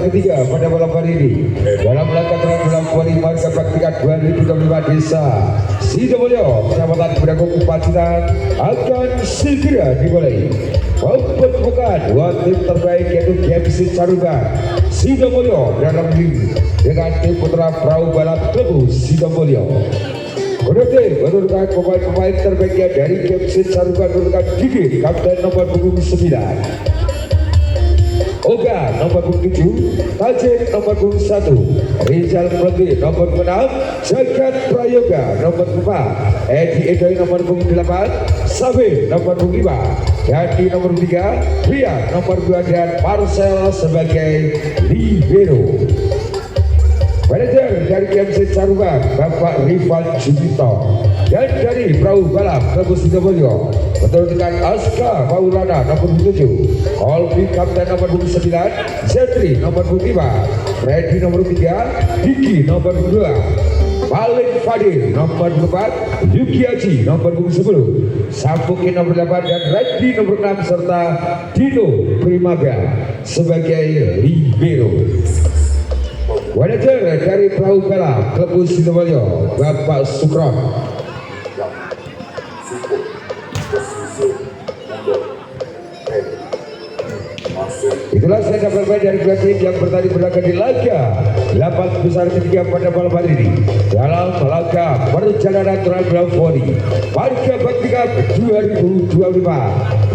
Ketiga pada malam hari ini dalam laga terakhir kuali marga praktikat 2025 desa Sidomulyo Kecamatan Pedagung Pacitan akan segera dimulai. Mempertemukan dua tim terbaik yaitu GMC Caruban Sidomulyo dalam ring dengan tim putra perahu balap Klebu Sidomulyo. Menurunkan pemain-pemain terbaiknya dari GMC Caruban menurunkan Didi kapten nomor punggung 9, Oga nomor punggung 7, Tajik nomor punggung 1, Rizal Melati nomor 6, Jagat Prayoga nomor 4, Edi Edoy nomor punggung 8, Sabi nomor punggung 5, Yadi nomor 3, Rian nomor 2 dan Marcel sebagai libero. Manajer dari GMC Caruban Bapak Rifan Jumito, dan dari perahu balap Klebu Sidomulyo menurunkan Aska Maulana nomor 7, Kolbi kapten nomor 9, Zetri nomor 5, Freddy nomor 3, Diki nomor 2, Malik Fadil nomor 4, Yuki Haji nomor 10, Sampuki nomor 8 dan Reddy nomor 6 serta Dino Primaga sebagai libero. Manajer dari perahu balap Klebu Sidomulyo Bapak Sukron. Itulah saya dapat bermain dari dua tim yang bertanding berlaga di laga 8 besar ketiga pada malam hari ini dalam laga perjalanan terakhir voli marga praktikat 2025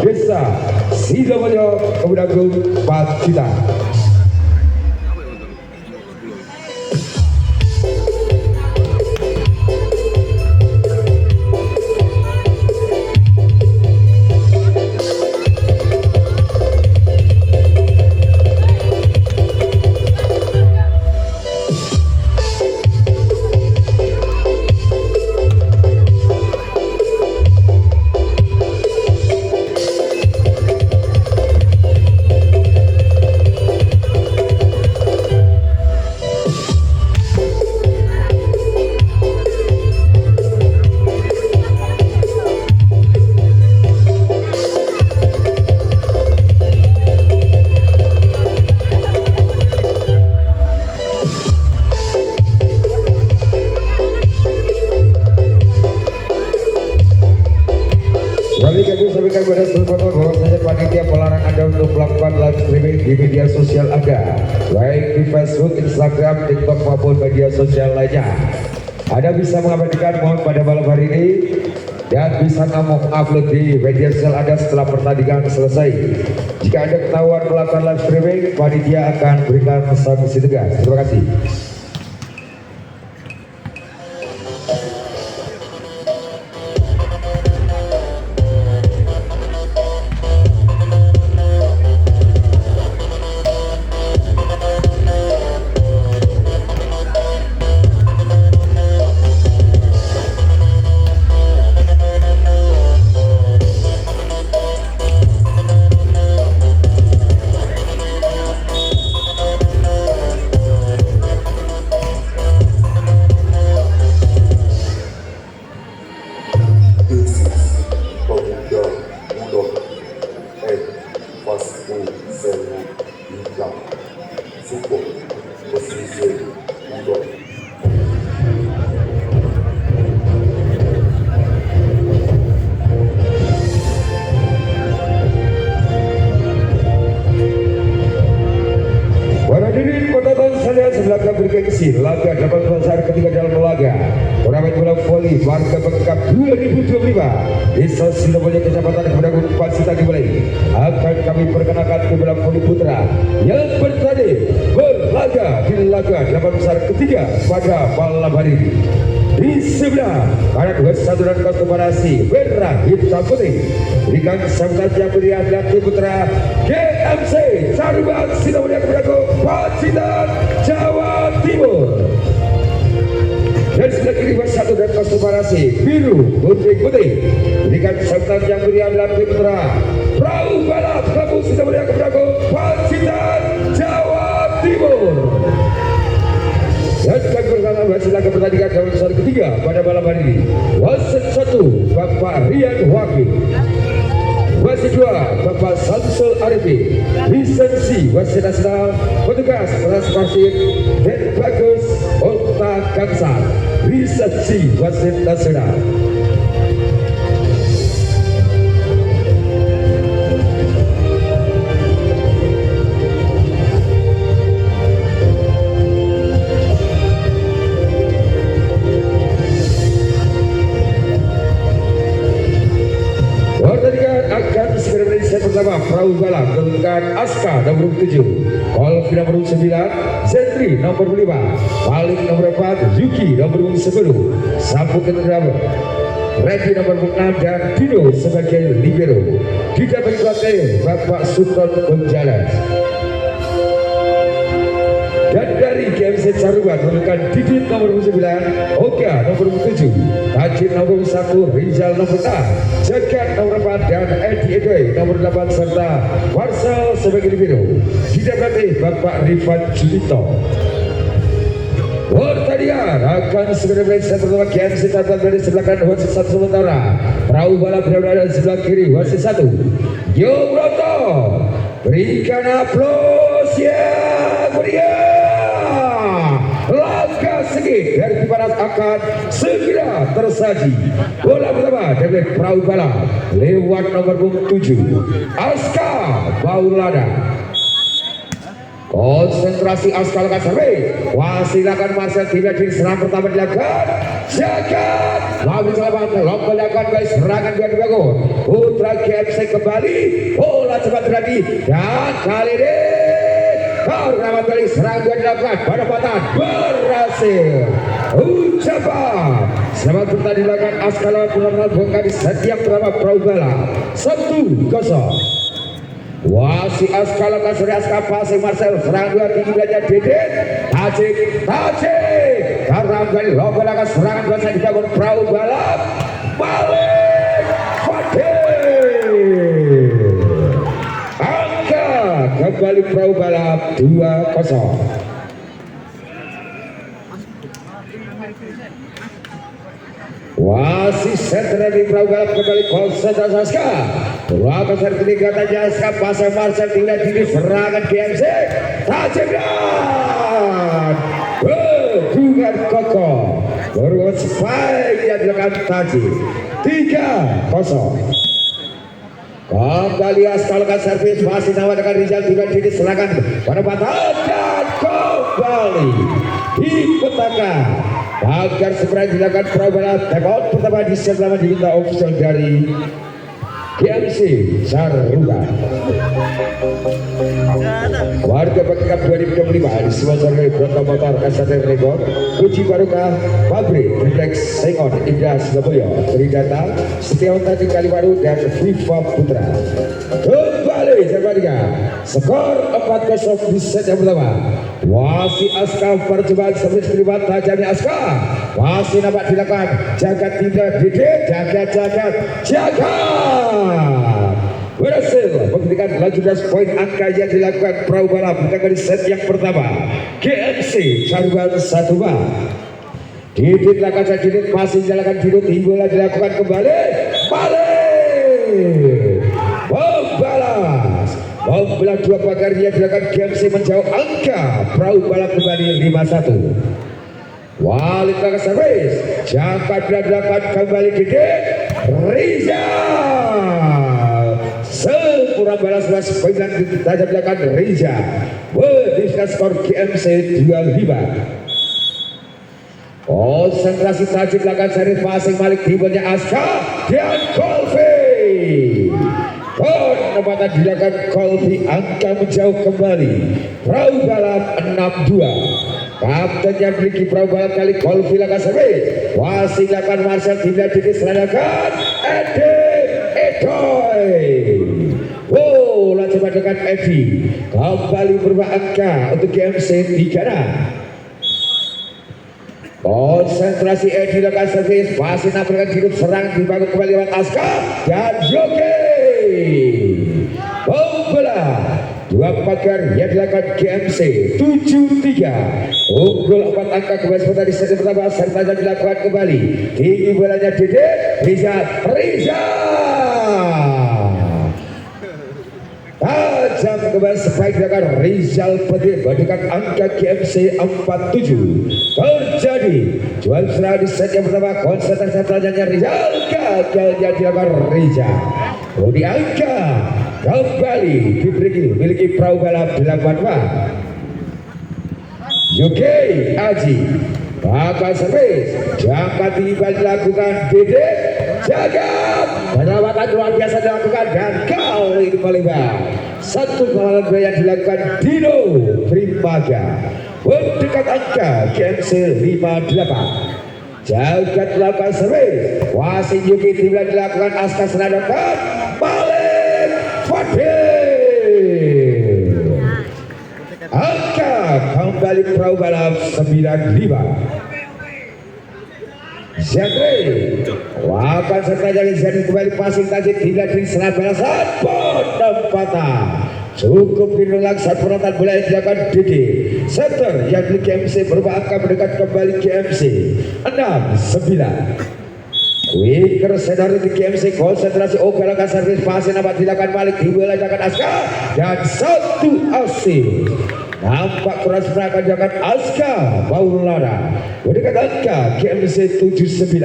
desa Sidomulyo Pedagung Pacitan. Kepada seluruh penonton bahwa saja panitia melarang Anda untuk melakukan live streaming di media sosial Anda, baik di Facebook, Instagram, TikTok maupun media sosial lainnya. Anda bisa mengabadikan mohon pada malam hari ini dan bisa upload di media sosial Anda setelah pertandingan selesai. Jika Anda ketahuan melakukan live streaming, panitia akan berikan sanksi tegas. Terima kasih. Laga bergengsi, laga 8 besar ketiga dalam laga turnamen bola voli marga Cup 2025 desa Sidomulyo Kecamatan Pedagung Pacitan dimulai. Akan kami perkenalkan ke bola voli putra yang bertanding laga di laga 8 besar ketiga pada malam hari ini. Di sebelah kanan kesatuan konfederasi merah hitam putih berikan sambutan yang meriah dan putra GMC Caruban Sidomulia Kebrago Pacitan Jawa Timur. Dan sebelah kiri bersatu dan konfederasi biru putih berikan sambutan yang meriah dan putra Perahu Balap Kampung Sidomulia Kebrago Pacitan Jawa Timur. Dan pertama hasil pertandingan dalam besar ketiga pada malam hari ini. Wasit 1 Bapak Rian Wakil, wasit 2 Bapak Samsul Arifin, lisensi wasit nasional petugas transportasi dan bagus Ota Kansar, lisensi wasit nasional. Pertama perahu balap dengan Aska nomor 7, Kolfi nomor 9, Zetri nomor 5, Malik nomor 4, Yuki nomor 10, Sapu kedua Redi nomor 6 dan Dino sebagai libero. Didampingi pelatih Bapak Sultan Gonjales. Dan dari GMC Caruban merupakan Didit nomor 9, Oga nomor 7, Tajid nomor 1, Rizal nomor 6, Jagat nomor 4 dan Edi Edoy nomor 8 serta Warsal sebagai libero. Didampingi Bapak Rifan Julito. Pertandingan akan segera dimulai. Pertama GMC Caruban dari sebelah kanan wasit 1 sementara. Perahu balap berada di sebelah kiri wasit 1. Yo Broto, berikan aplaus yang meriah. Langkah segi dari barat akan segera tersaji. Bola pertama dari perahu balap lewat nomor 7 Aska Maulana. Konsentrasi Aska lakukan servis. Wasilakan Marcel tidak di serang pertama dilakukan. Jagat lalu selamat lompol dilakukan guys. Serangan dua dibangun. Putra GMC kembali. Bola cepat terjadi dan kali ini karena kali serang dua dilakukan pada patan berhasil. Ucapan selamat bertanding dilakukan Aska lawan pulang bukan di set yang pertama perahu balap 1-0. Wasi Aska lakukan seri Aska pasing Marcel serang dua tinggi belajar Didit Tajik karena kali lompol lakukan serangan dua set dibangun perahu balap Malik Fatih. Kembali perahu balap 2-0. Wasit sentra di perahu balap kembali konsentrasi Aska. Lakukan seri ketiga tadi Aska pasang Marcel tinggal di serangan GMC Tajidan. Hubungan kokoh berbuat spike yang dilakukan Taji 3-0. Kembali Aska lakukan servis masih nawar dengan Rizal juga di serangan pada batas dan kembali dipetakan agar sebenarnya dilakukan perahu balap tembak pertama di set pertama diminta official dari GMC Caruban. Warga Bekam 2025 disponsor oleh Broto Motor STM Rekor, Puji Baruka, Pabrik Reflex Sengon Indah Surabaya, Tridata, Setiawanti Kalibaru dan Viva Putra. Kembali serbandingan skor 4-0 di set yang pertama. Wasit Aska percobaan servis terlibat tajamnya Aska masih nampak dilakukan Jagat tidak Didit jagat berhasil memberikan laju das poin angka yang dilakukan perahu balap di set yang pertama. GMC Caruban 1-2. Didit lakukan Didit masih dilakukan Didit hingga dilakukan kembali balik membalas dua pagar yang dilakukan GMC menjauh angka perahu balap kembali 5-1. Walid lakukan servis Jakat dilakukan kembali Didit Rizal sempurna balas poin dan tajam dilakukan Rizal berdiskan skor GMC 2-5. Konsentrasi Tajik lakukan servis passing Malik timbulnya Aska dan Kolfi Penempatan dilakukan Kolbi, angka menjauh kembali. Perahu balap 62. Kaptennya memiliki perahu balap kali Kolbi langkah servis. Wasit lakukan Marcel tidak diserahkan Edi Edoy. Wow, langsung dengan Edi kembali berubah angka untuk GMC 3. Konsentrasi Edi lakukan servis, masih nampilkan hidup serang dibangun kembali lewat Aska dan Joki. Pembelah 2 pagar yang dilakukan GMC 73 unggul 4 angka kembali sebentar di set pertama serta dilakukan kembali tinggi bolanya Dede Riza tajam kembali sebaik dilakukan Rizal Petir dengan angka GMC 47 terjadi jual serah di set yang pertama. Konsentrasi setelahnya Rizal gagalnya dilakukan Rizal di angka kembali dimiliki perahu balap 82. Yuki Aji bakal servis jangka tinggi dilakukan Dede Jagat, penyelamatan luar biasa dilakukan dan kali ini melebar. Satu kemalan yang dilakukan Dino Primaga mendekat angka GMC 58. Jagat dilakukan servis, wasit Yuki dilakukan Aska Senadakan balik Fadil. Angka kembali perahu balap 95. Zedri wakan serta jadi Zedri kembali pasing tajik tidak di senar balasan penempatan cukup dirulang saat penonton bola yang dilakukan Didi center yang di GMC berubah angka mendekat kembali GMC 69. Wicker senar di GMC konsentrasi Oga langkah servis pasing dapat dilakukan balik dibelanjakan Aska dan satu asing. Nampak keras merakan jangan Aska Maulana mendekat angka GMC 79.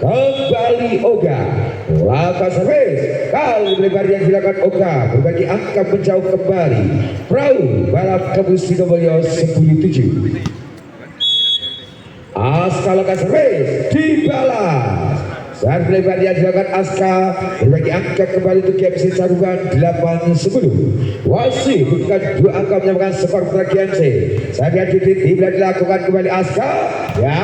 Kembali Oga langkah servis kali lebar yang dilakukan Oga berbagi angka menjauh kembali perahu balap Kebus Sidobolyo 107. Aska langkah servis dibalas saat lebar yang dilakukan Aska berbagi angka kembali untuk GMC Sarungan 8-10. Wasit bukan 2 angka menyamakan skor putra GMC. Saat dilakukan kembali Aska ya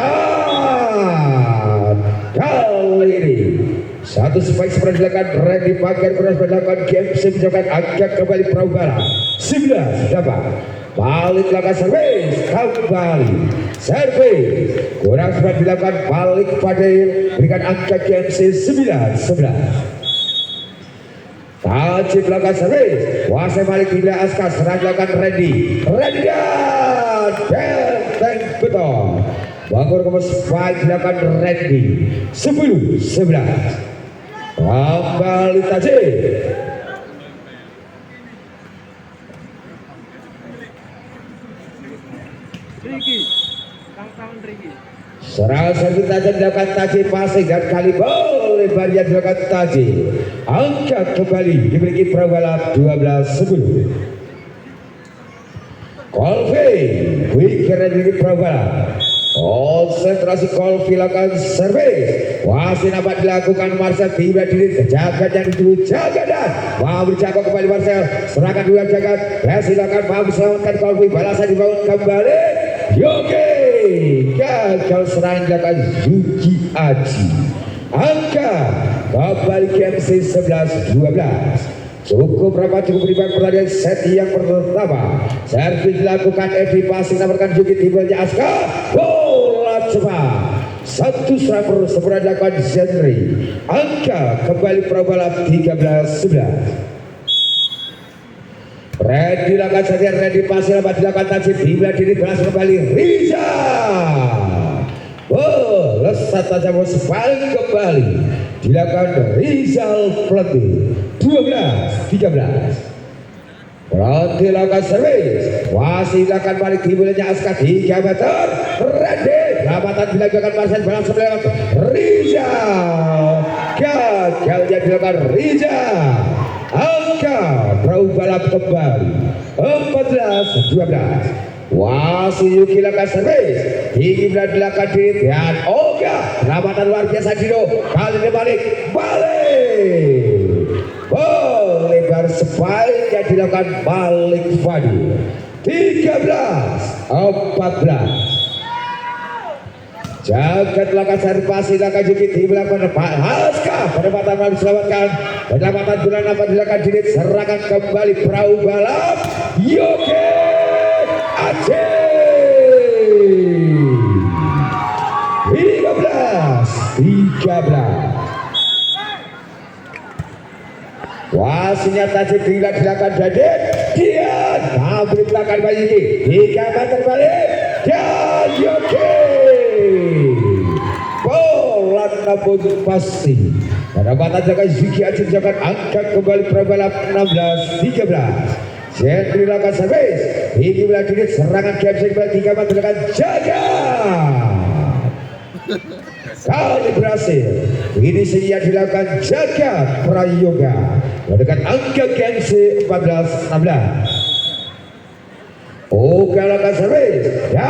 kali ini satu spike seperti dilakukan Randy Pagar beras dilakukan GMC menjauhkan angka kembali perahu balap 19 dapat balik langkah servis kembali servis kurang sempat dilakukan balik Fadil berikan angka GMC 9-11. Tajib langkah servis wasit balik tidak Aska serang dilakukan Randy dan benteng beton bangun nomor spike dilakukan Randy 10-11. Kembali Tajib serang servis tajam dilakukan Tajib pasing dan kali boleh lebarnya dilakukan Tajib angkat kembali dimiliki perahu balap 12-10. Kolvi Wicker dimiliki perahu balap konsentrasi Kolvi lakukan servis wasit dapat dilakukan Marcel tiba di Jagat yang dituju Jagat dan mau berjaga kembali Marcel serahkan dua Jagat silakan mau diselamatkan Kolvi balasan dibangun kembali Yogi gagal serangan dilakukan Yuki Aji angka kembali GMC 11-12. Cukup berapa cukup berikan pertandingan set yang pertama servis dilakukan Edi pasing nampakkan Yuki timbulnya Aska bola cepat satu server sempurna dilakukan Zedri angka kembali perahu balap 13-11. Randy lakukan saja Randy pasir dapat dilakukan Tajib hingga diri balas kembali Riza lesat tajam sebalik kembali dilakukan Rizal Pelanti 12-13. Pelanti lakukan servis wasit dilakukan balik dimulainya Aska 3 meter Randy lambatan dilakukan Marcel balas sebelah Rizal gagalnya dilakukan Rizal angka perahu balap kembali 14-12. Wasit Yuki lakukan servis tinggi dilakukan di dan Oga lambatan luar biasa Dino kali ini balik spike yang dilakukan Malik Fadil. 13-14. Jagat lakukan serpasi lakukan jukit di belakang Pak Haska penempatan malu diselamatkan, penempatan bulan apa dilakukan Didit, serangan kembali perahu balap Yoke Aceh 15-13. Wasinya tadi tidak dilakukan Didit, dia beritakan bayi ini 3 meter balik dan Yoke bola namun pasti pada mata jaga Zuki Aceh jangan angkat kembali perbalap 16-13. Jendri lakukan servis ini bola Didit, serangan KFC kembali 3 meter dengan jaga kali berhasil. Ini saja dilakukan Jaga Prayoga mendekat angka KFC 14-16. Oga lakukan servis ya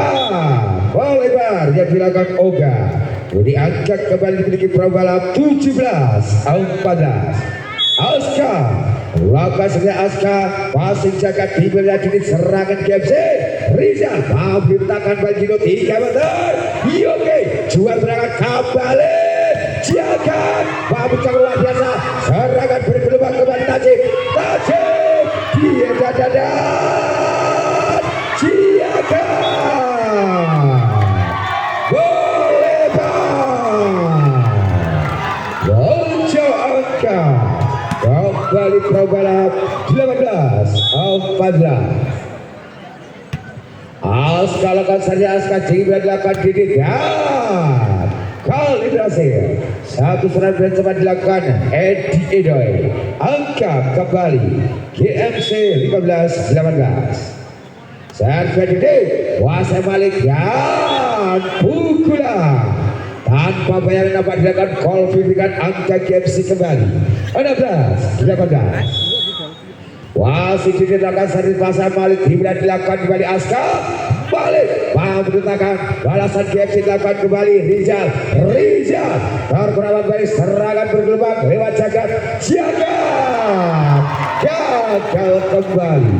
bola lebar yang dilakukan Oga diangkat kembali dimiliki perahu balap 17-14. Aska lakukan servis Aska passing Jaga dibeli Didit, serangan KFC Rizal memerintahkan Baldino 3 meter Yoke jual serangan kembali Jaga membuka luar biasa, serangan bergelombang kembali Tajib dia dadan Jaga boleh Lonco angka kembali perahu balap 18-14. Aska lakukan saja Aska juga dilakukan Didit dan kali berhasil. Satu serangan bersama dilakukan Edi Edoy, angka kembali GMC 15-18. Servis Didit Wasa Malik dan pukulan tanpa bayaran dapat dilakukan kualifikasi angka GMC kembali 16-18. Wasit dilakukan servis Wasa Malik tidak dilakukan kembali Aska balik memberitakan balasan GFC dilakukan kembali Rizal terkerabat balik, serangan bergelombang lewat Jagat gagal kembali.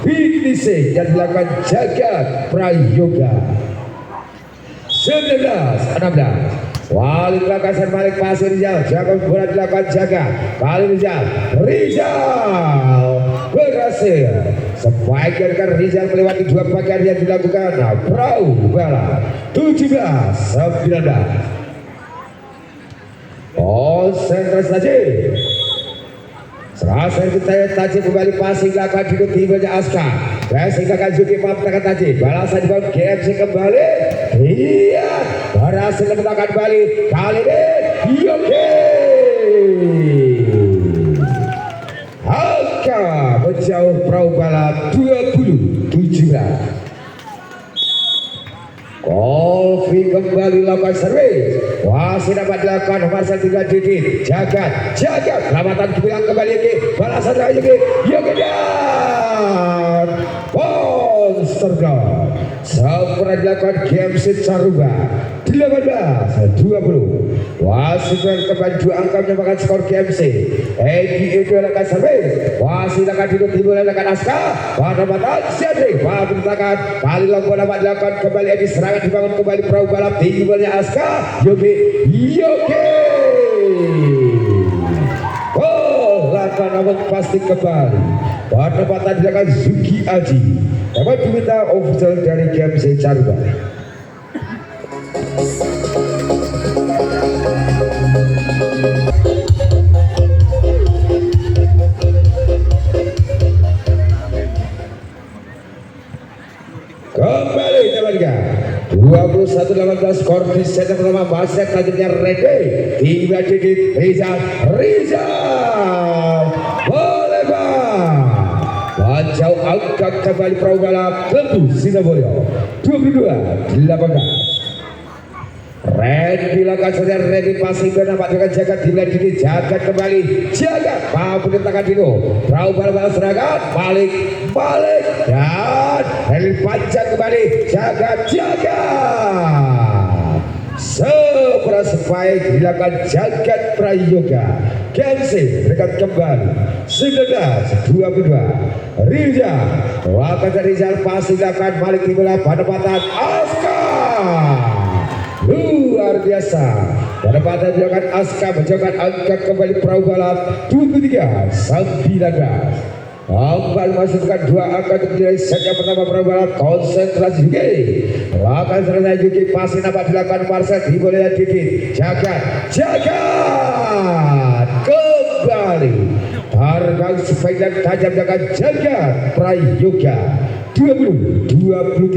Finishing yang dilakukan Jagat Prayoga 19-16. Wali belakang Malik pasir Rizal, jaga bola dilakukan Jaga kali Rizal berhasil. Sebaiknya kan Rizal melewati 2 bagian yang dilakukan perahu balap 17-19. Konsentrasi serasa kita Tajib kembali passing lakukan di timnya Aska sehingga Kazuki memaksakan Tajib balasan dibangun GMC kembali iya berhasil menembakkan balik kali ini Yoke angka menjauh perahu balap 20-17. Kolfi kembali lakukan servis wasit dapat dilakukan Marcel 3 Didit Jagat selamatan dibilang kembali lagi balasan lagi Yoke dan Monster God sempurna dilakukan GMC Caruba 18-20. Wasit kembali 2 angka menyamakan skor GMC. Edi itu lakukan servis wasit akan duduk dimulai lakukan Aska pada mata Jendri memerintahkan kali lomba dapat dilakukan kembali Edi, serangan dibangun kembali perahu balap dimulai Aska Yoke lakukan namun pasti kembali pada mata dilakukan Zuki Aji dapat diminta official dari GMC Caruba. Kembali teman-teman 21-18 skor di set pertama. Masih selanjutnya Rede tiba Didit Rizal boleh jauh angkat kembali perahu balap Lembu Sidobolyo 22-18. Red dilakukan saja Red passing bernama dengan Jagat dimulai Didit Jagat kembali Jagat mampu ditekan Dino perahu balap serangan balik dan Heli panjang kembali Jagat seberapa spike dilakukan Jagat Prayoga Kensi dekat kembali 19-22. Rizal lakukan Rizal pasti akan balik di bola penempatan Aska luar biasa. Penempatan dilakukan Aska menjaga angka kembali perahu balap 23-19. Kembali masukkan dua angka untuk menjadi set yang pertama perahu balap. Konsentrasi Juki lakukan selesai Juki pasti nampak dilakukan Marcel diboleh dikit jagat kembali terbang sepeda tajam jagat jagat Prayoga 20-23.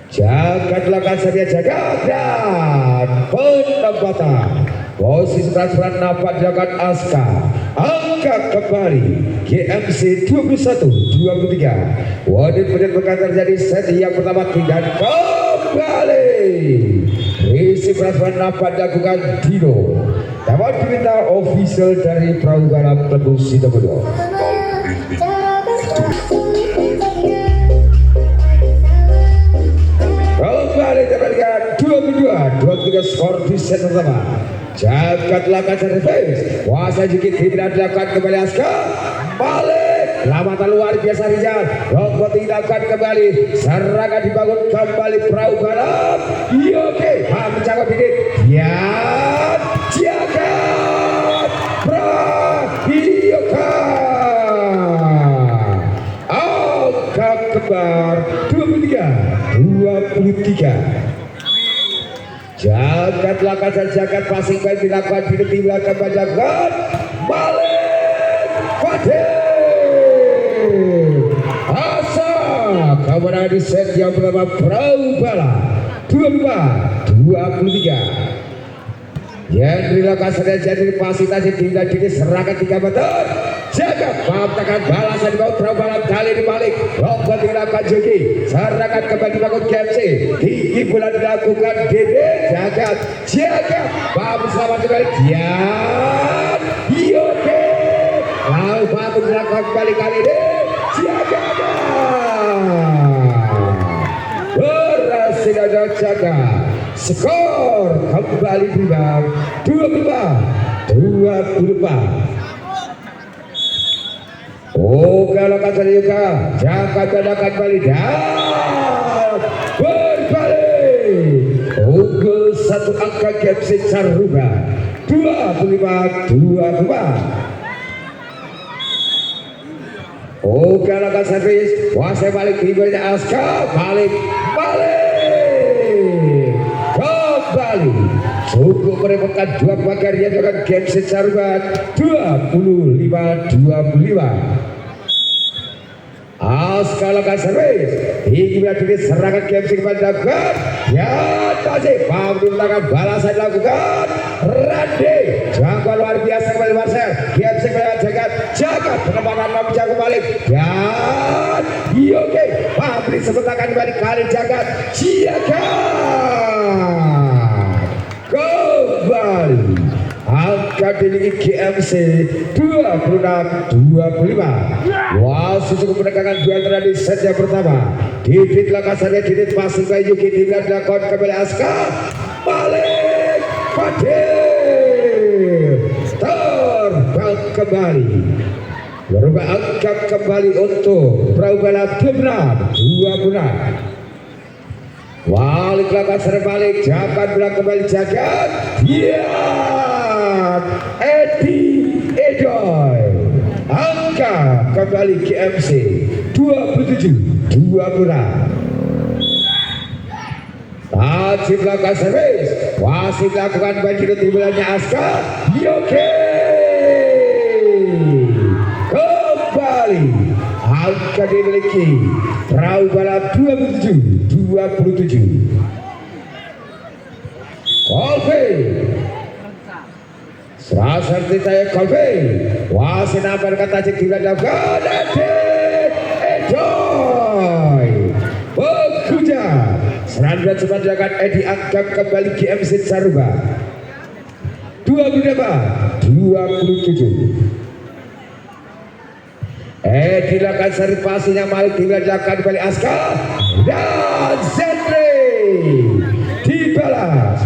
Jagat lakukan sedia jagat dan penempatan posisi transferan nampak dilakukan Aska. Angkat kembali GMC 21-23. Wadid bekan terjadi set yang pertama dan kembali risi transferan nampak dilakukan Dino. Dapat diminta official dari perahu balap Teguh Sidobodo. Kembali terjadikan 22-23 skor di set pertama. Jagat lakukan servis kuasa sedikit tidak dilakukan kembali Aska balik lamatan luar biasa Rizal robot dilakukan kembali serangan dibangun kembali perahu balap oke mencakup dikit ya jagat Prayoga angka kembar 23-23. Jagat lakukan jagat passing baik dilakukan di belakang jagat balik Fadil Asa kemenangan di set yang pertama perahu balap 25-23. yang dilakukan sedang jadi fasilitasi tinggal di serangan 3 meter jagat memaktakan balasan di bawah perahu balap kali dibalik lompat dilakukan Juki serangan kembali dibangun KMC tinggi bulan dilakukan Dede jagat Babu selamat kembali Dian Yoke lalu Babu dilakukan kembali kali ini jagat berhasil ada jagat skor kembali timbang 25-24. Kalau kata juga jagat akan balik dan berbalik unggul satu angka KMC Caruba 25-24. Kalau kata servis kuasa balik tiba-tiba Aska balik kembali cukup merepotkan dua pagar yang dengan KMC Caruba 25-25. Aska lakukan servis tinggi berarti serangan KMC kembali dilakukan ya tadi Pablo melakukan balasan dilakukan Randy jangkau luar biasa kembali Marcel KMC kembali jagat penempatan jago balik dan oke Pablo sebutakan kembali kali jagat kembali angka dimiliki GMC 26-25. Wasit cukup menegakkan duel terakhir di set yang pertama. Didit lakasarnya Didit passing by Yuki tidak dilakukan kembali Aska balik Fadil terbang kembali berubah angkat kembali untuk perahu balap 26-26. Balik lakasar balik jabat belakang kembali jagat Edi Edoy angka kembali KMC 27-26. Tadi belakang servis wasit lakukan bagi timbulannya Aska oke kembali angka dimiliki perahu balap 27-27. Kolbe serasa ditanya Kolbe wasit apa kata cek tidak dapat Edoy bekerja serangan cepat dilakukan Edi angkat kembali GMC Caruba 27. Dilakukan servisnya Malik dilakukan kembali Aska dan Zenri dibalas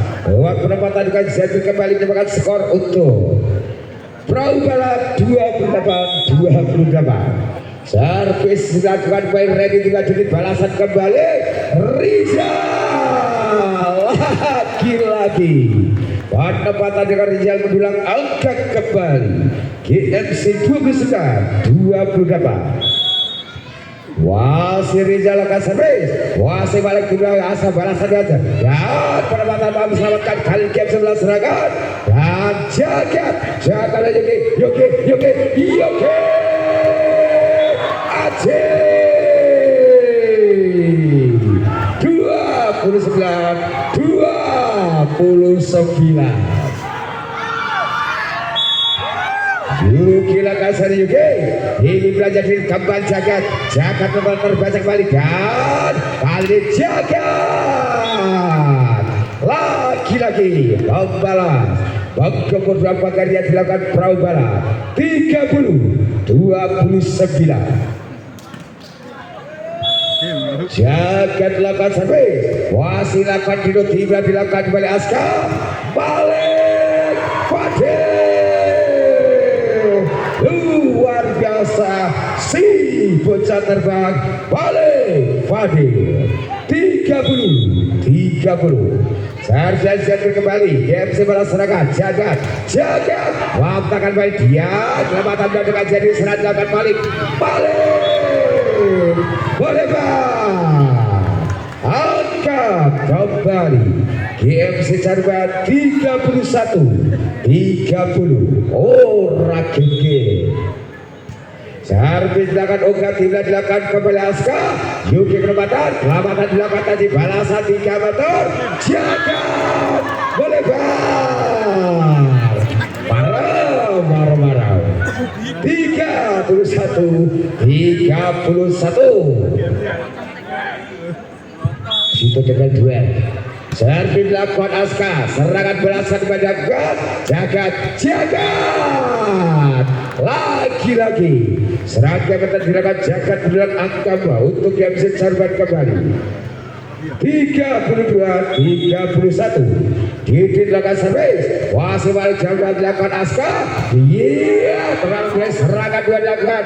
penempatan dengan Zebri kembali menyamakan skor untuk perahu balap 28-28. Servis dilakukan by Ready 3 detik, balasan kembali Rizal lagi-lagi penempatan dengan Rizal mendulang angkat kembali GMC 29-28. Wasi Rizal akan servis, Wasi balik juga asal balasan aja dan penempatan mampu selamatkan kali game 11 serangan dan jaga lagi Yogi Aceh 29-29. Yuki Lakasari Yuki ini belajar di kembali jagat memang terbaca kembali dan kali jagat lagi-lagi pembalas Bangkepur berapa kali yang dilakukan perahu balap 30-29. Jagat lakukan servis, Wasi lakukan dino tiba dilakukan kembali Aska balik Fadil luar biasa si bocah terbang balik Fadil 30-30. Sarjana kembali GMC melaksanakan jagat wabtakan baik dia kelematan dengan jadi serat dilakukan balik boleh angkat kembali GMC Carban 31-30 Rakeke. Servis dilakukan Oga tidak dilakukan kembali Aska Yuki kelematan dilakukan tadi balasan 3 meter jagat boleh marah 31-31. Itu gagal duel. Servis dilakukan Aska, serangan balasan pada jagat lagi-lagi serangan dilakukan jagat berulang angka untuk yang bisa Carban kembali 32-31. Didit lakukan servis, Wasi balik Carban dilakukan Aska terang serangan dua dilakukan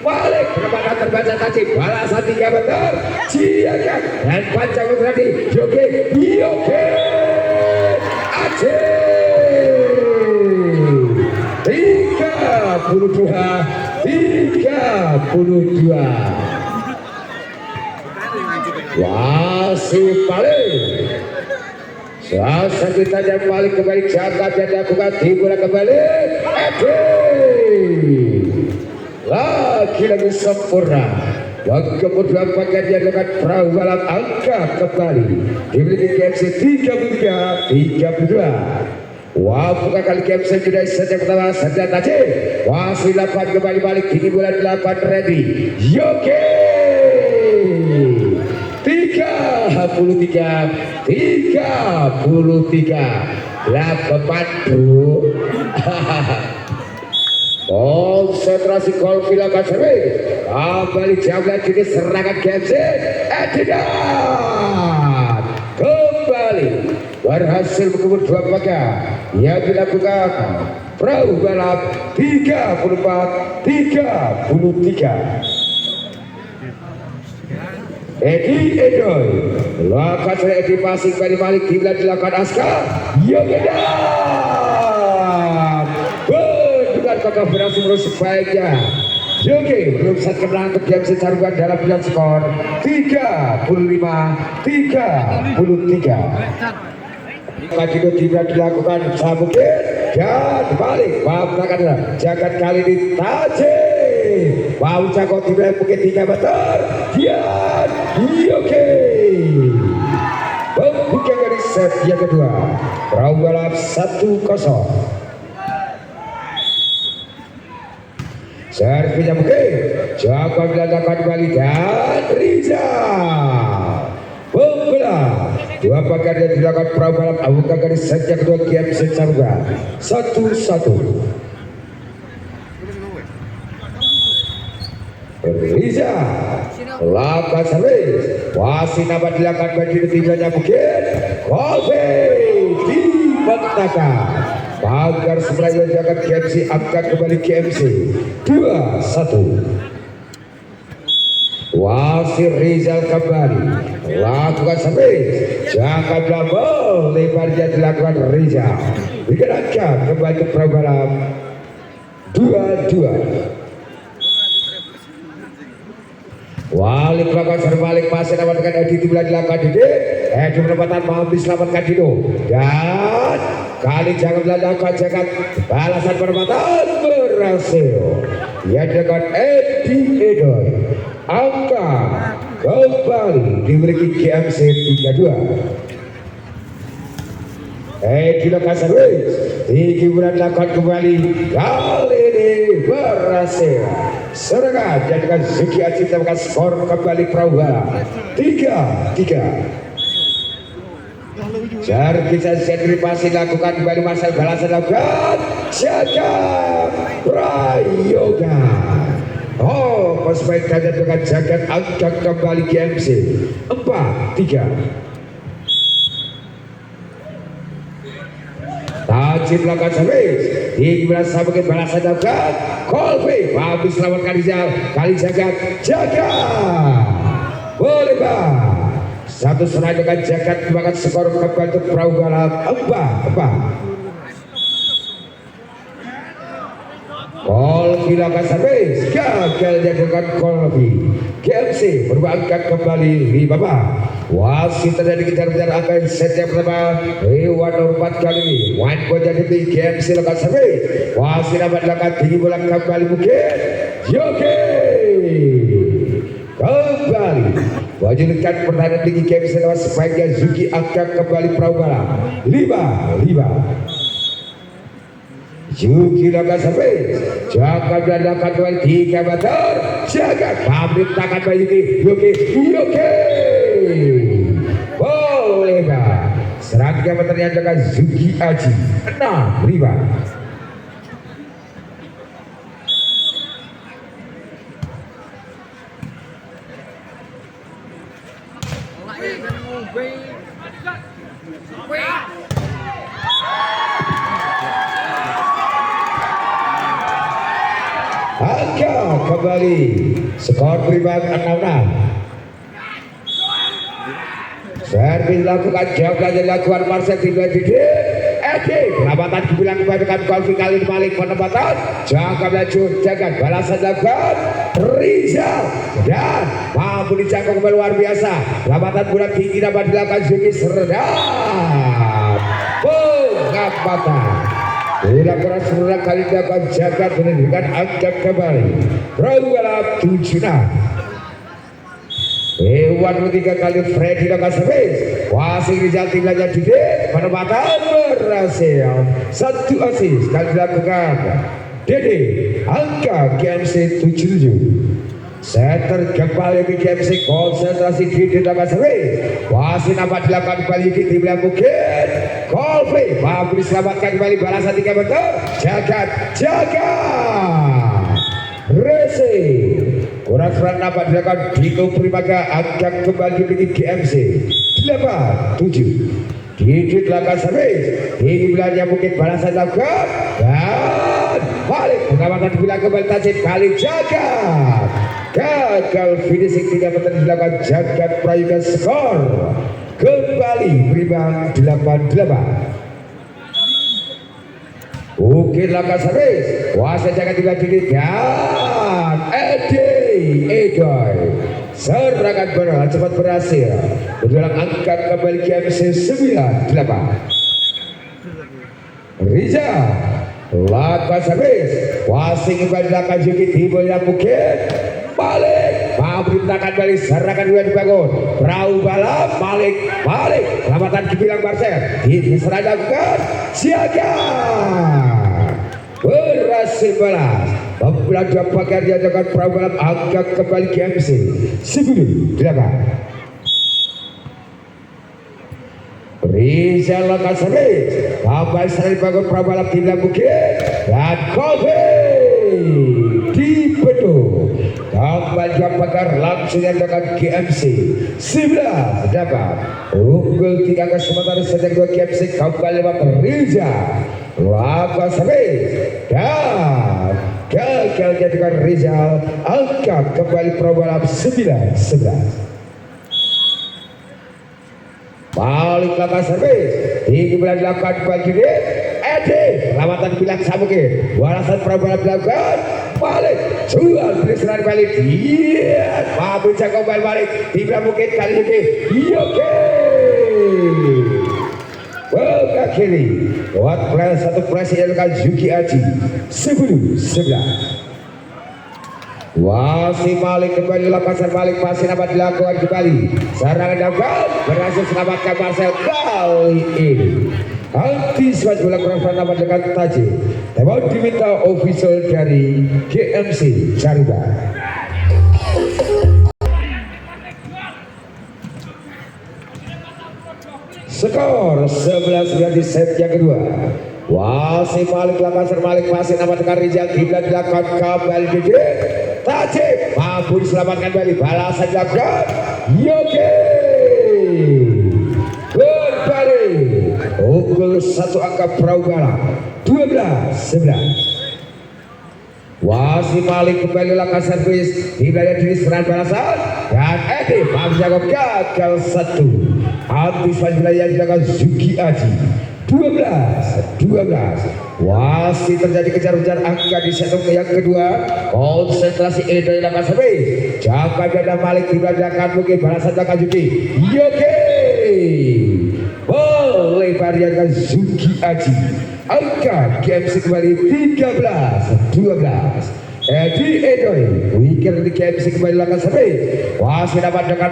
balik penempatan terbaca tadi balasan 3 meter jagat dan panjang berarti Yogi Aceh 32. Wasi balik saat kita yang balik kembali jagat dan dilakukan timbul kembali lagi sempurna. Kemudian bagian dengan perahu balap angka kembali dimiliki GMC 33-32. Bukan kali GMC sudah sejak pertama sedang Aceh masih lakukan kembali balik kini bulan 8 Ready Yogi 33 Lapandu konsentrasi Kolvila Kasarwi kembali jamblan kini serangan GMC Edidan kembali berhasil mengumpul 2 paga yang dilakukan perahu balap 34-33. Edi Edoy lakukan oleh Edi Pasing balik bila dilakukan Aska Yogedan dengan kakak berhasil merusuk baiknya Yogi belum saat kemenangan untuk GMC Carban dalam bilang skor 35-33. Lagi tidak dilakukan Sabukit dan balik melakukan jagat kali ini Taji mau cakot tidak mungkin 3 meter dan Yogi membuka dari set yang kedua perahu balap 1-0. Servisnya mungkin jaga dilakukan kembali dan Rizal pembelah 2 pagar yang dilakukan perahu balap membuka dari set yang kedua GMC Carban 1-1. Riza lakukan servis masih dapat dilakukan bagi timnya mungkin Kofi petaka. Pagar sebelah jagat KMC angkat kembali KMC 2-1. Wasit Rizal kembali lakukan servis, jangan double lebarnya dilakukan Rizal, digerakkan kembali Prabalap 2-2. Wali melakukan serbalik masih mendapatkan Edi Tibla dilakukan Edi menempatkan mampu diselamatkan Dino dan kali jangan dilakukan jagat balasan penempatan berhasil ya dengan Edi Edoy. Angka kembali dimiliki KMC 3-2. Dilakukan servis, tinggi bulan dilakukan kembali, kali ini berhasil. Serangan jadikan Zuki Aji melakukan skor kembali Prawa 3-3. Servis sendiri masih dilakukan kembali Marcel balasan dilakukan jaga Prayoga. Oh, pemain kaget dengan jagat angkat kembali KMC 4-3. Tajib melakukan servis, tinggi sampai balasan dapat Kolbe, habis selamatkan Rizal, kali jagat boleh bang. Satu serangan dengan jagat melakukan skor kembali untuk perahu balap 4-4. Kolbi lakukan servis, gagal dengan Kolbi. KMC berbangkat kembali di babak. Wasit terjadi kejar-kejar akan set yang pertama Iwan nomor 4 kali ini. Wan jadi di KMC lakukan servis. Wasit dapat dilakukan tinggi bola kembali mungkin. Yoke kembali wajibkan pertahanan tinggi KMC lewat sebaiknya Zuki angkat kembali perahu balap 5-5. Yuki lakukan servis, jaga dilakukan kembali 3 meter, jaga pabrik tangan Yuki, boleh bang. Serang 3 meter yang jaga Zuki Aji 6-5. Angka kembali skor berimbang 6-6. Servis dilakukan jauh belajar dilakukan Marcel tidak dikit Edi penempatan dibilang kebanyakan Kolvi kali balik penempatan jaga belajar jaga balasan dilakukan Rizal dan mampu dijangkau kembali luar biasa. Penempatan bulan tinggi dapat dilakukan Zuki Serdam penempatan udah keras berulang kali dapat jagat menunjukkan angkat kembali perahu balap 7-6. Iwan 3 kali Freddy lakukan servis, wasit Rizal timnya Dede penempatan berhasil 1 asis kali dilakukan Dede. Angka KMC 7-7. Setter kembali ke KMC konsentrasi Dede lakukan servis, wasit dapat dilakukan kembali di tim yang mungkin Kolbe mampu diselamatkan kembali balasan 3 meter jaga Resi kurang dapat dilakukan Dino Primaga angkat kembali di KMC 8-7. Didit lakukan servis, ini bilangnya mungkin balasan dilakukan dan balik pengamatan bilang kembali Tajib kali jaga gagal finishing 3 meter dilakukan jagat Prayoga skor kembali berimbang 8-8. Ukir lakukan servis, wasit jaga juga Didit dan Edi Edoy. Serangan bola cepat berhasil menjelang angkat kembali KMC 9-8. Rizal lakukan servis, wasit kembali lakukan Yuki tiba yang mungkin balik mampu tangan balik serangan dua dibangun perahu balap balik pelamatan dibilang Marcel diserang lakukan siaga berhasil balas membuat dua pagar diadakan perahu balap angkat kembali KMC 10-8. Rizal lakukan servis kembali serang dibangun perahu balap tidak mungkin dan Kobe di pedung kembali dua pagar langsung yang dengan GMC 11 dapat unggul 3 angka sementara sedang dua GMC kembali dapat Riza lakukan servis dan gagal dengan Rizal angkat kembali perobolan 9-11. Balik lakukan servis tinggi bulan dilakukan bagi Edi lawatan bilang sabukin warasan perobolan dilakukan balik jual penyelesaian balik iya mampu jago balik tidak mungkin kali ini oke ke kiri buat play satu presi yang Yuki Aji 10-11. Wasim Malik kembali lakukan balik masih dapat dilakukan kembali serangan dapat berhasil selamatkan Marcel kali ini antisipasi bola kurang dapat dengan Taji dapat diminta official dari GMC Garuda. Skor 11 di set yang kedua. Wasim Malik lakukan Malik masih dapat dengan Rizal tidak dilakukan kembali di Tajib mampu diselamatkan kembali balasan dilakukan Yogi berbalik unggul 1 angka perahu balap 12-11. Wasim Malik kembali lakukan servis tidak diri serangan balasan dan Edi mampu jago gagal 1 antisipasi wilayah dilakukan Zuki Aji 12-12. Wasit terjadi kejar-kejar angka di set yang kedua. Konsentrasi Edo yang akan servis jaga dada Malik dibelakang mungkin balasan akan Zuki Yogi boleh varian Zuki Aji angka GMC kembali 13-12. Edi Edoy wicket di GMC kembali lakukan servis wasit dapat dengan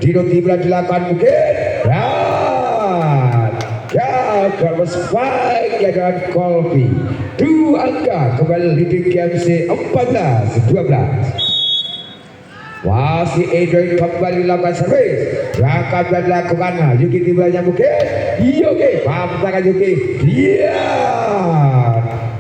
Dino Tibla dilakukan mungkin dan gagal spike ya dengan Colby 2 angka kembali leading GMC 14-12. Wasit Edoy kembali lakukan servis akan dilakukan Yuki tiblanya mungkin Yogi pampakan Yuki dia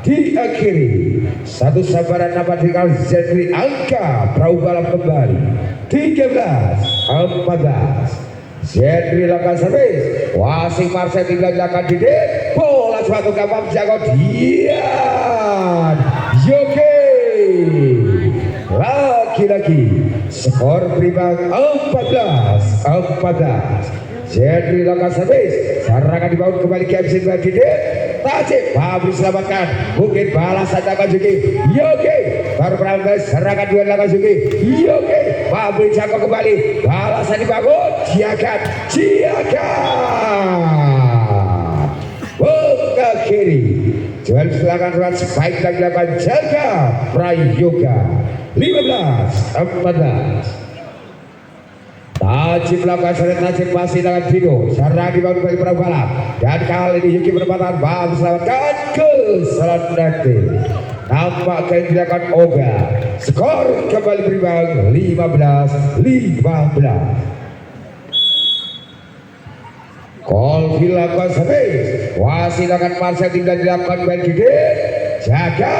diakhiri satu sabaran dapat tinggal Zetri angka perahu balap kembali 13-14. Zetri lakukan servis Wasim Marcel tidak dilakukan didik bola suatu gampang jago Dian Yogi lagi-lagi skor berimbang 14-14. Zetri lakukan servis serangan dibawa kembali GMC didik Tajib mampu diselamatkan mungkin balasan akan Yuki Yogi baru berangkat serangan dua lakukan Yuki Yogi mampu dijaga kembali balasan dibangun Jiakan buka kiri jual silakan ruang spike dan dilakukan jaga Prayoga 15-14. Tajib melakukan seret Tajib masih dengan Dino serang dibangun kembali perahu balap dan kali ini Yuki berempatan mampu selamatkan ke selanjutnya nampak yang dilakukan Oga skor kembali berimbang 15-15. Colby lakukan servis wasit akan Marcel tidak dilakukan baik jaga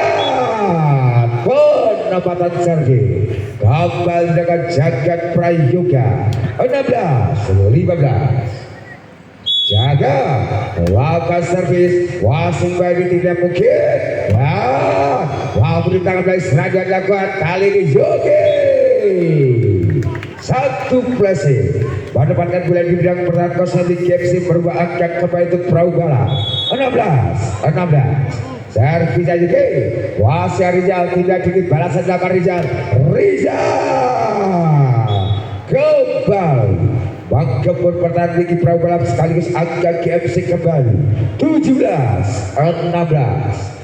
penempatan Sergei kembali dengan Jagat Prayoga 16-15. Jaga lakukan servis wasit baik tidak mungkin mampu di tangan baik serangan dilakukan kali ini Yogi satu plastik mendapatkan bulan di bidang pertahanan kosong di GMC berubah angkat kembali untuk perahu balap 16-16. Servis Yuki wasit Rizal tidak dikit balasan dilakukan Rizal kembali menggempur pertahanan tinggi perahu balap sekaligus angkat GMC kembali 17-16.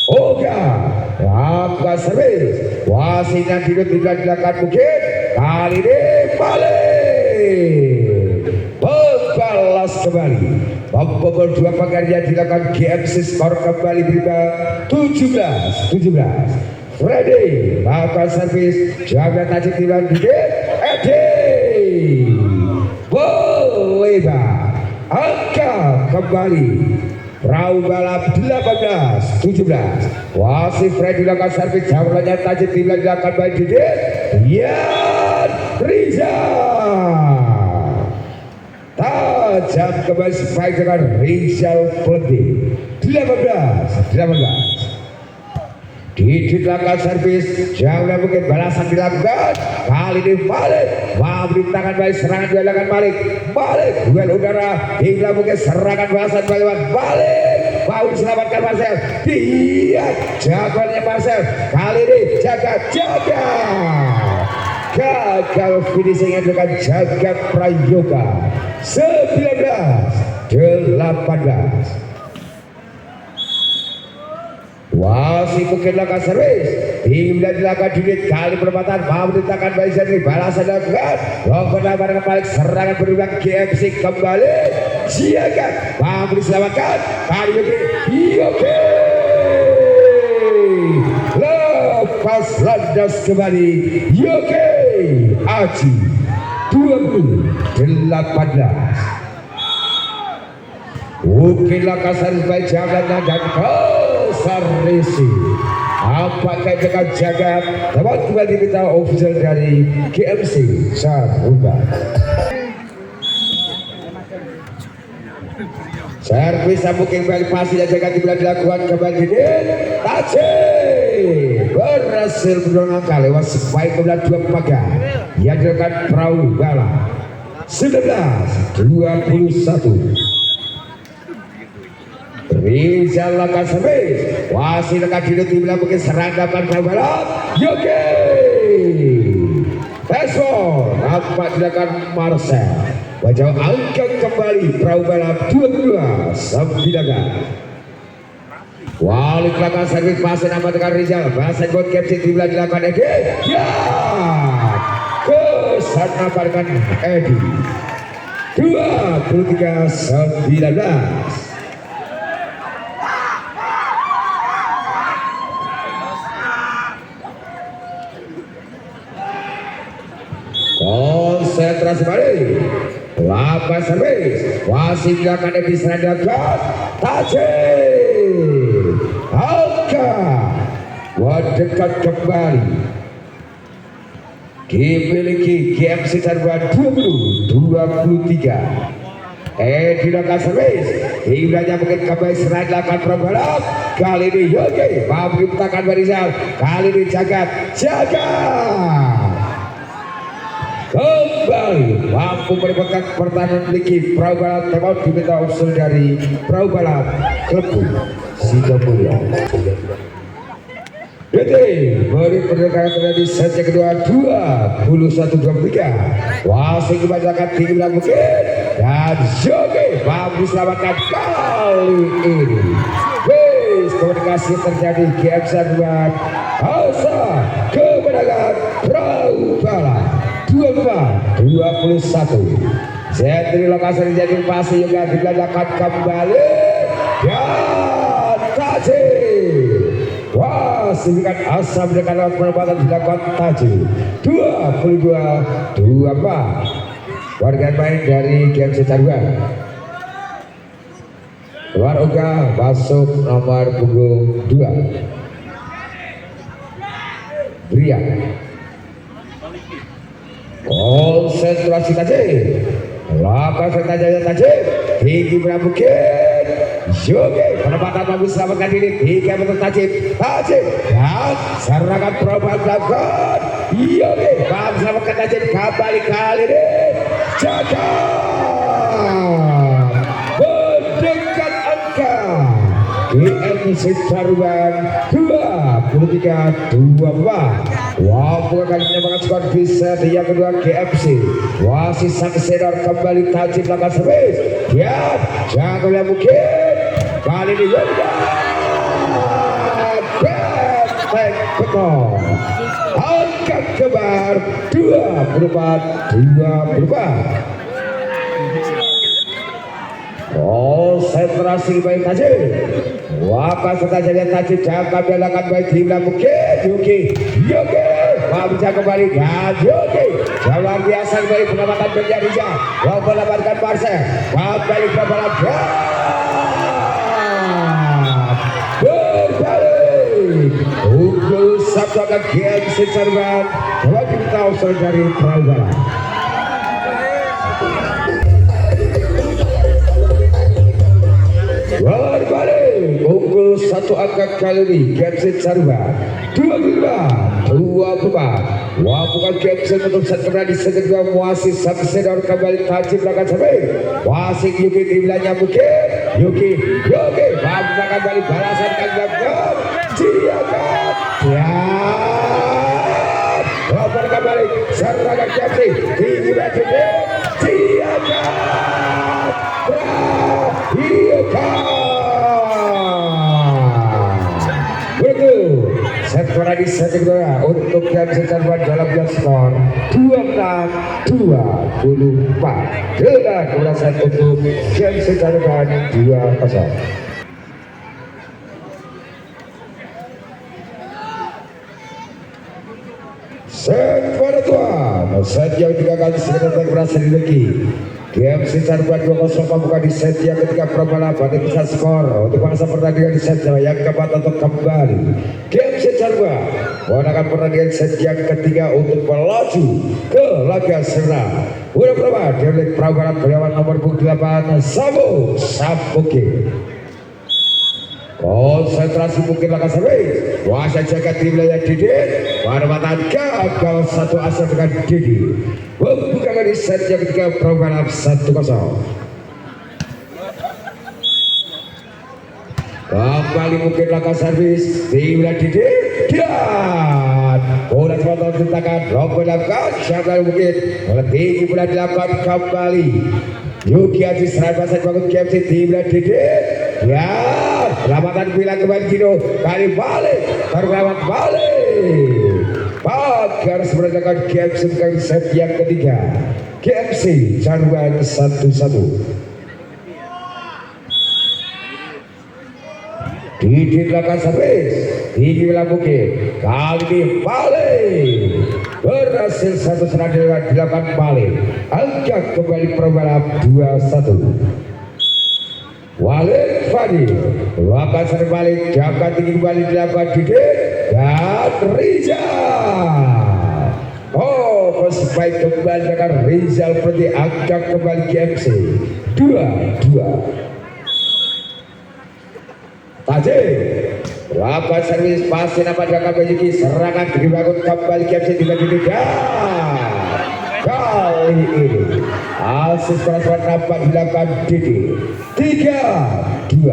Oga lakukan servis wasit yang tidak dilakukan mungkin kali ini balik membalas kembali membobol dua pagarnya dilakukan GMC skor kembali berimbang 17-17. Freddy lakukan servis jaga Tajib tilang dikit Edi boleh angka kembali perahu balap 18-17. Wasit Freddy lakukan servis jawabannya Tajib tilang dilakukan baik dikit Yan Rizal. Tajam kembali spike dengan Rizal Plenty. 18. Dilakukan servis jauh mungkin balasan dilakukan kali ini balik memberi tangan baik serangan dilakukan balik duel udara hingga mungkin serangan balasan balik mau diselamatkan Marcel dia jagoannya Marcel kali ini jaga gagal finishingnya dengan Jaga Prayoga 19-18. Wasit mungkin lakukan servis tim dan dilakukan unit kali perempatan mau ditakan baik sendiri balasan dilakukan lompat lebar balik serangan berulang GMC kembali siaga mau diselamatkan kali ini oke lepas landas kembali oke Aji 20-18. Mungkin lakukan servis baik jalannya dan Sarisi apakah dengan jagat dapat kembali kita official dari GMC Sarunda. Servis mungkin kembali pasti jagat tidak dilakukan kembali ini Taci berhasil menolak lewat spike kemudian 2 pagar yang dilakukan Perahu Bala 19-21. Rizal lakukan servis wasit lakukan diri tim mungkin serang dapat balap Yogi Tesor nampak dilakukan Marcel wajah angkat kembali perahu balap 22-19. Wali lakukan servis pasien nampak dengan Rizal bahasa god captain tim dilakukan Edi ya kesan nampak dengan Edi 23-19. Konsentrasi balik lakukan servis wasit dilakukan di serang dilakukan Tajir Alka mendekat kembali dimiliki GMC Sarwa 20-23. Dilakukan servis hingga mungkin kembali serang dilakukan perbalap kali ini Yogi mampu diputakan Barizal kali ini jagat kembali mampu mendapatkan pertahanan memiliki perahu balap tempat diminta usul dari perahu balap Klepu Sidomulyo. DT beri pendekatan terjadi set yang kedua 21-23. Wasit kebanyakan tinggi mungkin dan Yogi mampu selamatkan kali ini. Wis komunikasi terjadi GMC buat Hausa kemenangan perahu balap 24-21. Zendri lokasi jadi pasti juga dilakukan kembali dan Taji wasit asam dengan perempatan dilakukan Taji 22-24. Warga main dari GMC Caruan luar uga masuk nomor punggung 2 Bria. Konsentrasi Taji lakukan serta Taji tinggi bukit Yogi penempatan bagus selamatkan diri 3 meter Taji dan serangan perubahan dilakukan Yogi mampu selamatkan Taji kembali kali ini jaga mendekat angka GMC Caruan 23-24. Walaupun akan menyamakan skor di set yang kedua GMC wasit sang senior kembali Taji melakukan servis dan jago yang mungkin kali ini Yoga betul angkat kebar 24-24. Konsentrasi baik Taji wapa serta jaga Taji jaga belakan baik hingga bukit Yogi bisa kembali dan Yogi luar biasa baik pengamatan penjarinya mau melamarkan Marcel kembali ke balap berbalik unggul satu akan GMC Caruan coba kita usul dari Praugala. Berbalik unggul satu angka kali ini Gapsen Sarwa 25 bukan Gapsen untuk set kembali segera wasit satu senior kembali tajib belakang sampai wasit Yuki di belakangnya mungkin Yuki belakang balik balasan kan belakang siakan belakang balik serangan Gapsen tinggi batu siakan betul set lagi set kedua untuk Gapsen Sarwa dalam skor 26-24 dengan keberhasilan untuk Gapsen Sarwa 2-0. Set pada tuan set yang 3 kali sekedar berhasil dileki Gapsen Sarwa 2-0 membuka di set yang ketiga perbalapan di pusat skor untuk masa pertandingan di set yang keempat untuk kembali Gapsen Sarwa memenangkan pertandingan set yang ketiga untuk melaju ke laga serang. Udah berapa? Dari Praugala Beliawan nomor 8 Samuke. Konsentrasi mungkin laga servis kuasa jaga di wilayah Didi Warmatan gagal satu asal dengan Didi membuka di set yang ketiga Praugala 1-0. Kembali mungkin laga servis di wilayah Didi dan bola sepotong tentakan Rombol dilakukan siapa mungkin bola tinggi bola dilakukan kembali Yuki Haji serang basah bangun Gapsen di wilayah Didi ya pelamatan bilang kembali Gino kali balik terlewat balik pagar sebenarnya Gapsen kali set yang ketiga Gapsen Sarwa 1-1 di belakang servis tinggi bilang bukit kali ini balik berhasil satu serangan dilakukan balik angkat kembali Praugala 2-1. Walid Fadil melakukan serang balik jaga tinggi kembali dilakukan Didi dan Rizal spike kembali dengan Rizal berarti angkat kembali Gapsen 2-2. Tajik melakukan servis pasti nampak jaga Yuki serangan dibangun kembali Gapsen dibagi kali ini asis perasaan nampak dilakukan Didi 3-2.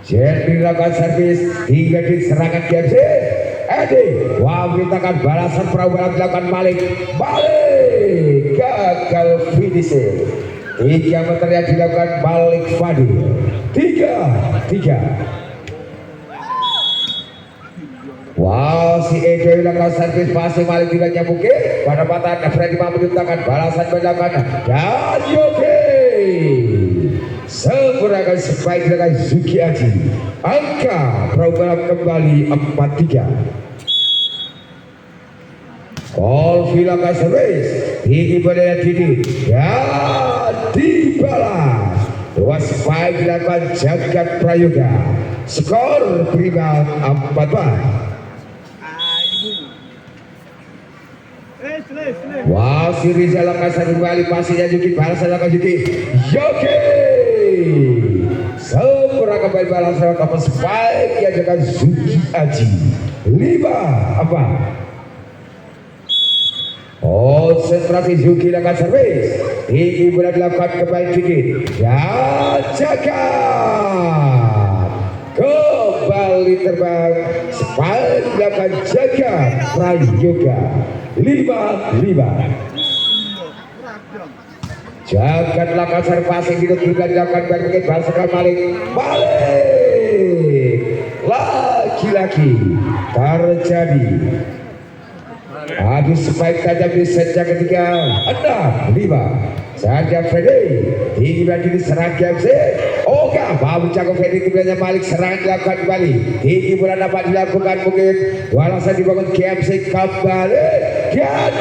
Jadi dilakukan servis hingga di serangan Gapsen Edi memerintahkan balasan Praugala dilakukan balik gagal finishing 3 meter yang dilakukan balik Fadil 3-3. Si Edo dilakukan servis pasti balik tidak nyambungin pada patahan Freddy memerintahkan balasan dilakukan dan Yogi sempurnakan spike dengan Yuki Haji angka Praugala kembali 4-3. Dilakukan servis tinggi pada Didi dan dibalas spike dilakukan Jagat Prayoga skor berimbang 4-4. Si Rizal lakukan kembali pastinya Yuki balasan lakukan Yuki sempurna kembali balasan lakukan spike yang dengan Yuki Haji 5-4. Konsentrasi Yuki lakukan servis tinggi bola dilakukan kembali Yuki dan jaga kembali terbang spike dilakukan Jaga Prayoga 5-5. Jagat lakukan servasi hidup juga dilakukan balik lagi-lagi terjadi adu spike tajam di set yang ketiga 6-5. Saja Freddy tinggi lagi diserang Gapsen babu jago Freddy kemudiannya balik serangan dilakukan kembali tinggi bola dapat dilakukan mungkin balasan dibangun Gapsen kembali dan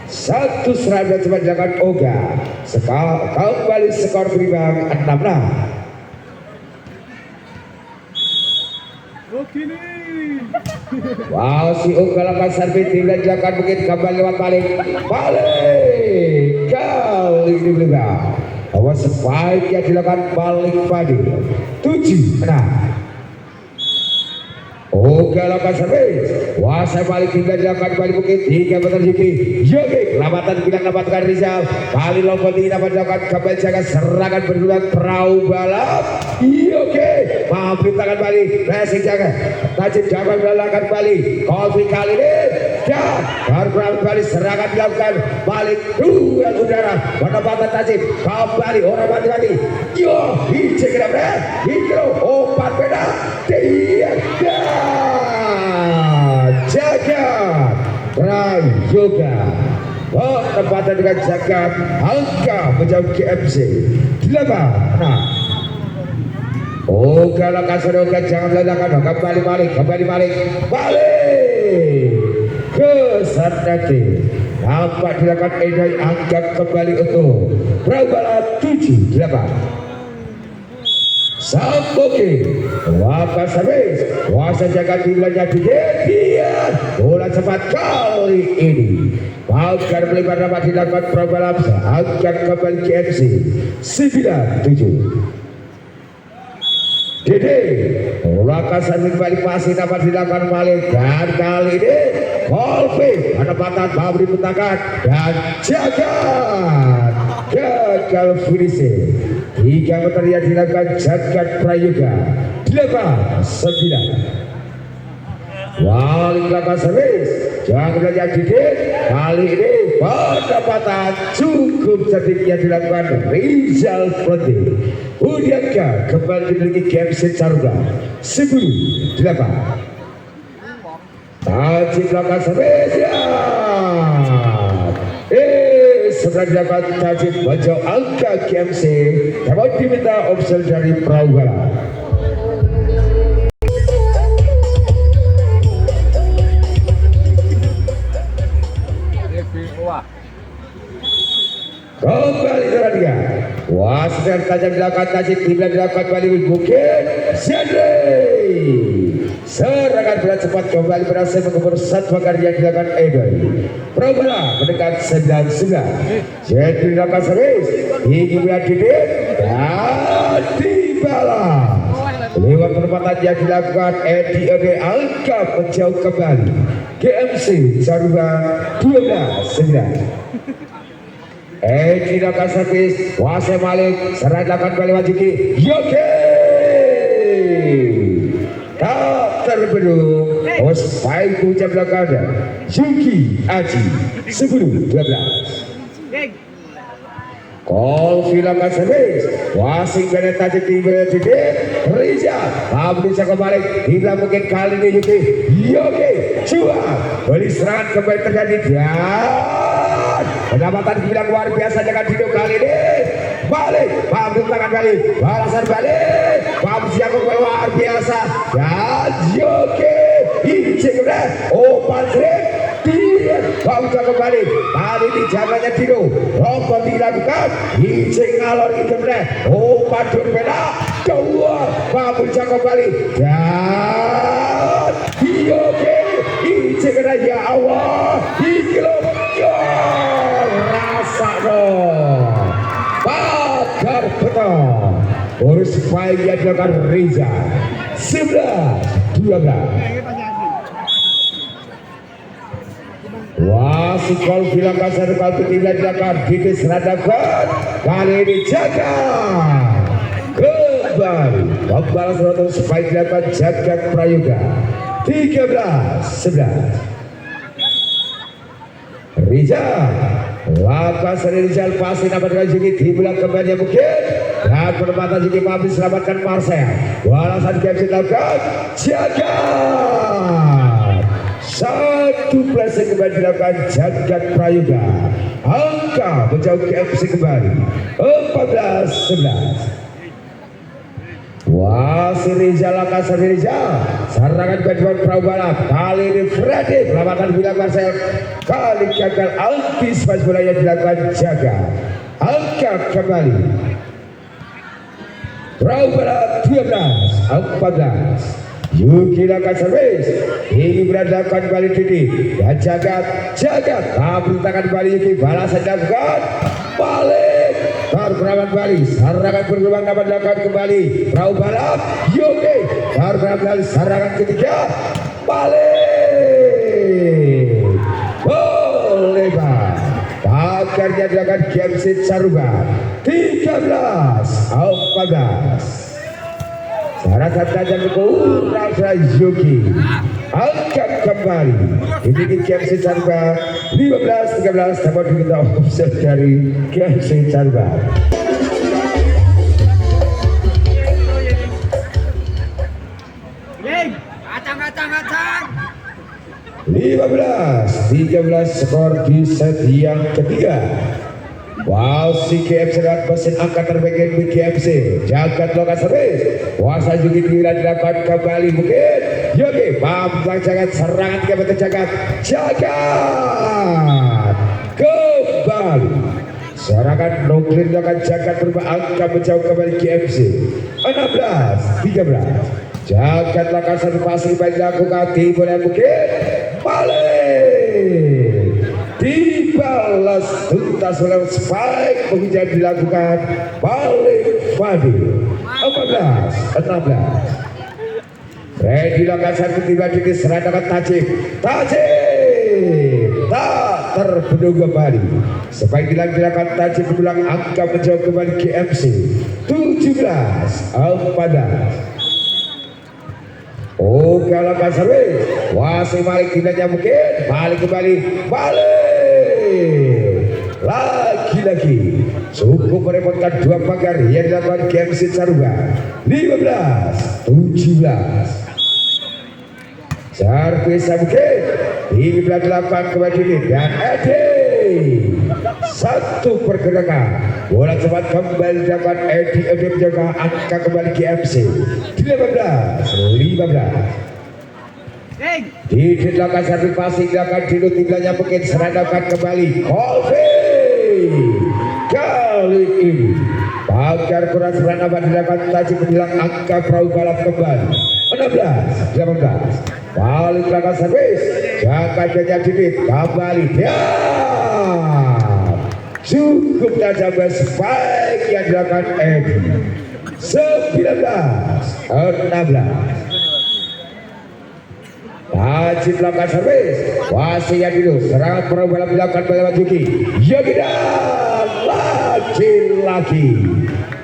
satu serangan cepat dilakukan kembali skor berimbang 6-6. Wow, si Unggal akan servis dilanjutkan mungkin kembali lewat balik kali ini belakang. Awas sebaiknya dilakukan balik pagi 7-6. Unggal akan servis. Wah, saya balik tinggal dilakukan balik mungkin 3 meter Yuki. Yogi lambatan bilang dapatkan Rizal. Kali lompat tinggi dapat dilakukan kembali jaga serangan berdua perahu balap. Yogi mampu tangan balik. Racing jaga. Tajib jangan melakukan balik. Kofi kali ini. Dan baru balik serangan dilakukan balik dua udara. Penempatan Tajib kembali orang mati-mati. Yo, hijau kena berat. Hijau opat beda. Tiada. Jagat Prayoga penempatan dengan Jagat angka menjauh KMC 8. Oh kalau kasar jangan ledakan kembali balik ke Sardaki nampak dilakukan Edai angkat kembali untuk Prabowo 7-8. Sampoki wapas habis wasa jaga timnya dia bola cepat kali ini Balkar melebar dapat dilakukan Prabalap angkat kembali KMC 9-7. Dede wakas kembali pasti dapat dilakukan balik dan kali ini Kolfi penempatan Babri Petakan dan Jagat gagal finishing 3 meter yang dilakukan Jagat Prayoga 8-9. Wali kelapa servis jangan belajar dikit kali ini pendapatan cukup sedikit yang dilakukan Rizal Prodi Udiaka kembali dimiliki KMC Caruga 10-8. Tajib belakang servis ya setelah dapat Tajib bajau angka KMC dapat diminta opsi dari Prabowo. Kembali ke 3. Wah, sedang tajam dilakukan Tajib tidak dilakukan balik Bukit Zendri. Serangan berat cepat kembali berhasil mengubur satu agar yang dilakukan Edoi. Prabowo mendekat 9-9. Zendri dilakukan servis. Tinggi berat didit dan dibalas. Lewat penempatan yang dilakukan Edi angka menjauh kembali. KMC Caruga 12-9. Tidak akan servis Wase Malik serang dilakukan kembali Wajuki Yogi tak terbendung Ospai ucap belakangnya Yuki Aji 10-12. Kolfi lakukan servis Wasing benet tadi tinggal jadi Riza Pablo bisa kembali hingga mungkin kali ini Yogi jual beli serangan kembali terjadi dan pendapatan bilang luar biasa jangan hidup kali ini balik Pablo tangan kali balasan balik Pablo siapa luar biasa dan Yogi Icing udah open trip dia Pablo kembali kali ini jalannya Dino lompat dilakukan Icing ngalor itu udah open trip beda keluar Pablo kembali dan Yogi Icing udah ya Allah ikhlop rasa dong bakar beton urus supaya dilakukan Reza 11-12. Wah si Kol bilang kasar kalau tidak dilakukan Didi seradakan kali ini jaga kembali membalas rotan supaya dilakukan Jagat Prayoga 13-11. Rizal lapas Rizal pasti dapat Rajuki di bulan kembali mungkin dan penempatan Juki mampu selamatkan Marcel balasan KMC dilakukan Jagat satu placing kembali dilakukan Jagat Prayoga angka menjauh KMC kembali 14-11. Wah si Rizal lakas Rizal serangan kedua Prabowo kali ini Freddy pelamatan bilang Marcel kali gagal antisipasi bola yang dilakukan Jaga angkat kembali Prabowo 12-14. Yuki lakukan servis. Ini berandakan kembali Didi. Dan jagat tangan kembali Yuki. Balasan dilakukan. Balik. Tergerak kembali. Serangan bergelombang dapat dilakukan kembali. Perahu balap. Yuki. Tergerak kembali. Serangan ketiga. Balik. Boleh Pak. Pakarnya dilakukan Gemsit Saruba. 13-14. Syarat tajam kurang Yuki angkat kembali ini Gemsit Saruba 15-13. Dapat kita offset dari Gemsit Saruba. Acang. 15-13 skor di set yang ketiga. Wow, si KMC dan mesin angkat terbaik di KMC. Jagat lokasi servis. Kuasa juga dilakukan kembali mungkin. Yogi, pampang jagat serangan ke jagat. Kembali. Serangan nuklir dilakukan jagat berubah angka menjauh kembali KMC. 16-13. Jagat lokasi servis pasir baik dilakukan boleh mungkin. Balik. Dibalas tuntas oleh spike menjadi dilakukan balik Fadil 14-16. Ready lakukan tiba di serangan Tajik tak terbendung kembali. Spike dilakukan Tajik berulang angka menjauh kembali KMC 17-14. Oh, kalau kan servis wasit balik tidak mungkin balik kembali lagi cukup merepotkan dua pagar yang dilakukan Gemsit Saruba 15-17. servis mungkin ini dilakukan kembali dan satu pergerakan bola cepat kembali dapat Edi menjaga angka kembali KMC 15-15. Di belakang servis passing dilakukan Dino tinggalnya mungkin serangan kembali Colby kali ini pagar kurang serangan dilakukan Tajik menjelang angka perahu balap kembali 16-18. balik belakang servis jangan banyak Didit kembali dia cukup tajam spike yang dilakukan Edi 19-16. Tajik belakang servis wasit yang dulu serangan perahu balap dilakukan oleh Yuki dan lagi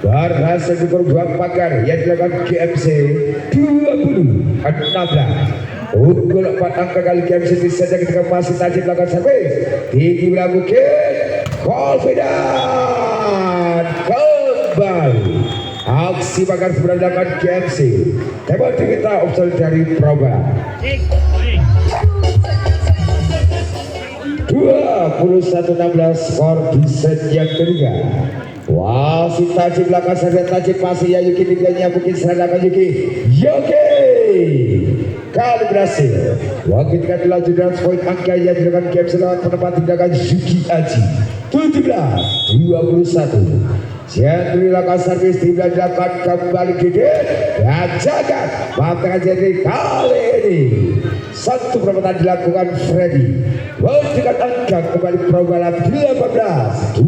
berhasil dikurung dua pagar yang dilakukan KMC 20-16. Unggul 4 angka kali KMC saja ketika masih Tajik belakang servis tinggi mungkin confident kembali aksi pagar sebenarnya dilakukan KMC tembak kita opsi dari Proba 21-16 skor di set yang ketiga. Wasit Tajik belakang servis Tajik masih ya Yuki tinggalnya mungkin serangan Yuki kali berhasil wakilkan laju dan poin angka yang dilakukan KMC lewat penempatan tindakan Yuki Aji 17-21. Jendri lakukan servis dilakukan kembali Didit dan jagat maka Jendri kali ini satu perempatan dilakukan Freddy memberikan angka kembali perobalan 18-21.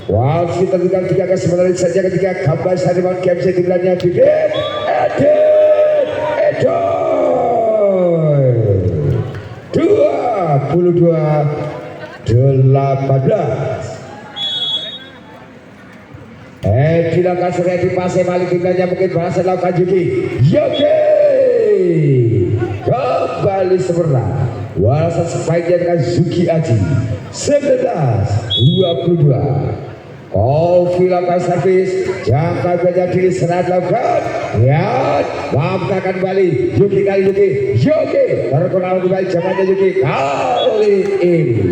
wasit tertinggal 3 ke sebenarnya saja ketika kabar Sariman KMC timnya Didit Edoy 22-18. Dilakukan serang di pasir balik tinggalnya mungkin berhasil lakukan Yuki kembali sebentar walasan sebaiknya dengan Zuki Aji 19-22. Kofi lakukan servis jangka menjadi serat lakukan ya maafkan kembali Yuki kali terkenal kembali zamannya Yuki kali ini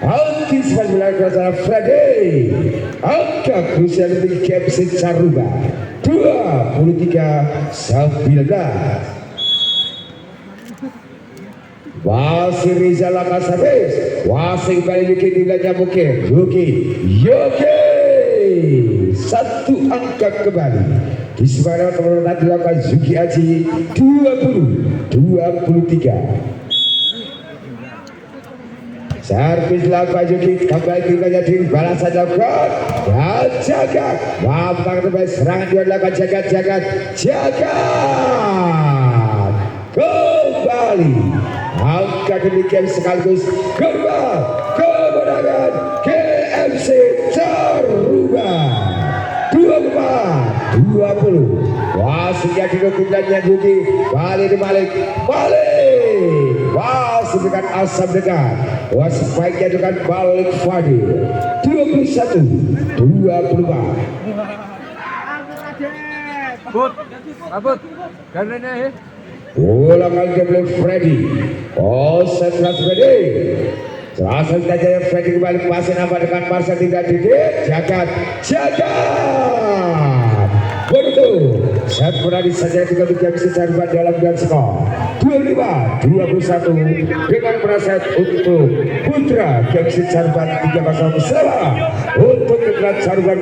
antisipasi lakukan Freddy angka krusial dari Gemsit Saruba 23-19. Wasit Rizal lakukan servis wasit kembali Yuki tinggalnya mungkin Yuki satu angka kembali di sebelah pemerintah dilakukan Zuki Aji 20-23. Servis dilakukan Zuki kembali ke balasan dilakukan dan Jagat gampang terbaik serangan dua dilakukan Jagat kembali angka demikian sekaligus gerbang kemenangan KMC Carubang 24-20. Wasitnya didukungnya Yuki balik wasit dengan asam dekat wasit baiknya dengan balik Fadil 21-24. Abut, gandennya Ulangan gameplay Freddy. Setelah Freddy. Selasa saja Freddy kembali pasien apa dengan Marsha tidak didik. Jagat. Begitu. Set berani saja dengan game secara dalam dan skor 25-21 dengan meraset untuk Putra game secara 3-0 untuk Putra Caruban.